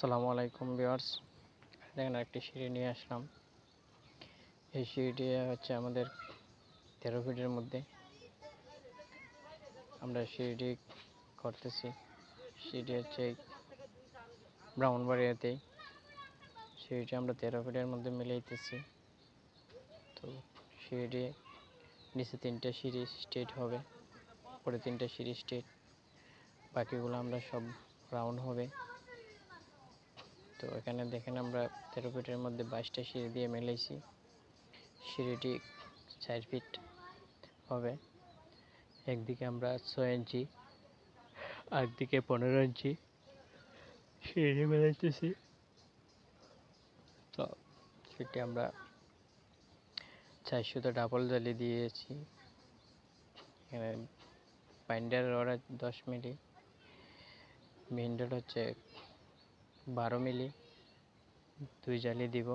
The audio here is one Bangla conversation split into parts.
আসসালামু আলাইকুম ভিউয়ার্স। দেখেন একটি সিঁড়ি নিয়ে আসলাম। এই সিঁড়িটি হচ্ছে আমাদের 13 ফিটের মধ্যে আমরা সিঁড়িটি করতেছি। সিঁড়িটি হচ্ছে ব্রাহ্মণবাড়িয়াতেই সিঁড়িটি আমরা 13 ফিটের মধ্যে মিলাইতেছি। তো সিঁড়িটি নিচে 3টা সিঁড়ি স্ট্রেট হবে, পরে 3টা সিঁড়ি স্ট্রেট, বাকিগুলো আমরা সব রাউন্ড হবে। তো এখানে দেখেন আমরা 13 ফিটের মধ্যে 22টা সিঁড়ি দিয়ে মিলাইছি। সিঁড়িটি 4 ফিট হবে। একদিকে আমরা 6 ইঞ্চি, আরেকদিকে 15 ইঞ্চি সিঁড়ি মেলাইতেছি। তো সেটি আমরা 4 সুতা ডাবল জালি দিয়েছি। এখানে বাইন্ডার রড 10 মিলি, মেইন রড হচ্ছে 12 মিলি, 2 জালি দিব।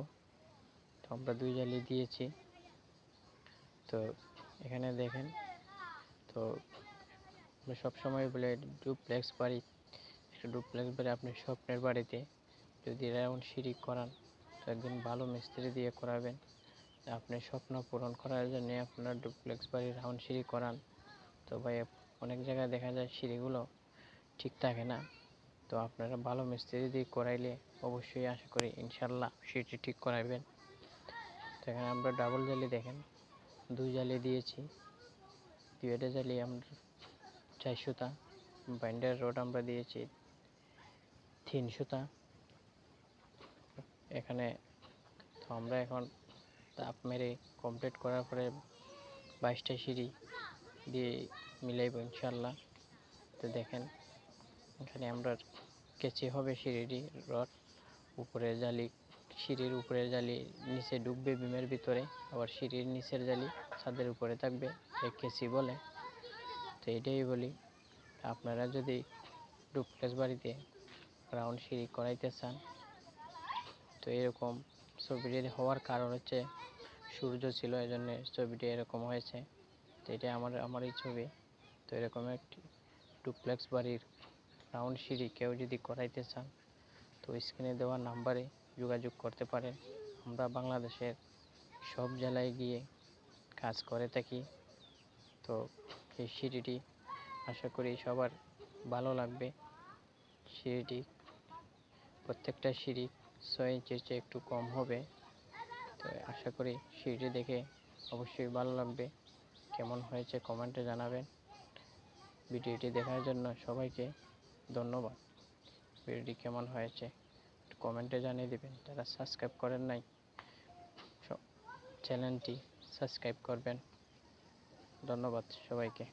তো আমরা 2 জালি দিয়েছি। তো এখানে দেখেন, তো আমরা সবসময় বলে ডুপ্লেক্স বাড়ি, একটা ডুপ্লেক্স বাড়ি আপনি স্বপ্নের বাড়িতে যদি রাউন্ড সিঁড়ি করান, তো একদিন ভালো মিস্ত্রি দিয়ে করাবেন। আপনি স্বপ্ন পূরণ করার জন্য আপনার ডুপ্লেক্স বাড়ি রাউন্ড সিঁড়ি করান। তো ভাই অনেক জায়গায় দেখা যায় সিঁড়িগুলো ঠিক থাকে না। তো আপনারা ভালো মিস্ত্রি দিয়ে করাইলে অবশ্যই আশা করি ইনশাল্লাহ সিঁড়িটি ঠিক করাবেন। তো এখানে আমরা ডাবল জালি দেখেন 2 জালি দিয়েছি। 2টা জালি আমরা 4 সুতা, বাইন্ডার রড আমরা দিয়েছি 3 সুতা। এখানে তো আমরা এখন তাপ মেরে কমপ্লিট করার পরে 22টা সিঁড়ি দিয়ে মিলাইব ইনশাল্লাহ। তো দেখেন এখানে আমরা কেচি হবে সিঁড়িটি রড, উপরে জালি, সিঁড়ির উপরে জালি নিচে ডুববে বিমের ভিতরে, আবার সিঁড়ির নিচের জালি ছাদের উপরে থাকবে, কেচি বলে। তো এটাই বলি, আপনারা যদি ডুপ্লেক্স বাড়িতে রাউন্ড সিঁড়ি করাইতে চান, তো এরকম ছবিটি হওয়ার কারণ হচ্ছে সূর্য ছিল, এই জন্য ছবিটি এরকম হয়েছে। তো এটা আমারই ছবি। তো এরকম একটি ডুপ্লেক্স বাড়ির রাউন্ড সিঁড়ি কেউ যদি করাইতে চান, তো স্ক্রিনে দেওয়া নাম্বারে যোগাযোগ করতে পারেন। আমরা বাংলাদেশের সব জেলায় গিয়ে কাজ করে থাকি। তো এই সিঁড়িটি আশা করি সবার ভালো লাগবে। সিঁড়িটি প্রত্যেকটা সিঁড়ি 6 ইঞ্চির চেয়ে একটু কম হবে। তো আশা করি সিঁড়িটি দেখে অবশ্যই ভালো লাগবে। কেমন হয়েছে কমেন্টে জানাবেন। ভিডিওটি দেখার জন্য সবাইকে ধন্যবাদ। ভিডিওটি কেমন হয়েছে কমেন্টে জানিয়ে দেবেন। যারা সাবস্ক্রাইব করেন নাই, চ্যানেলটি সাবস্ক্রাইব করবেন। ধন্যবাদ সবাইকে।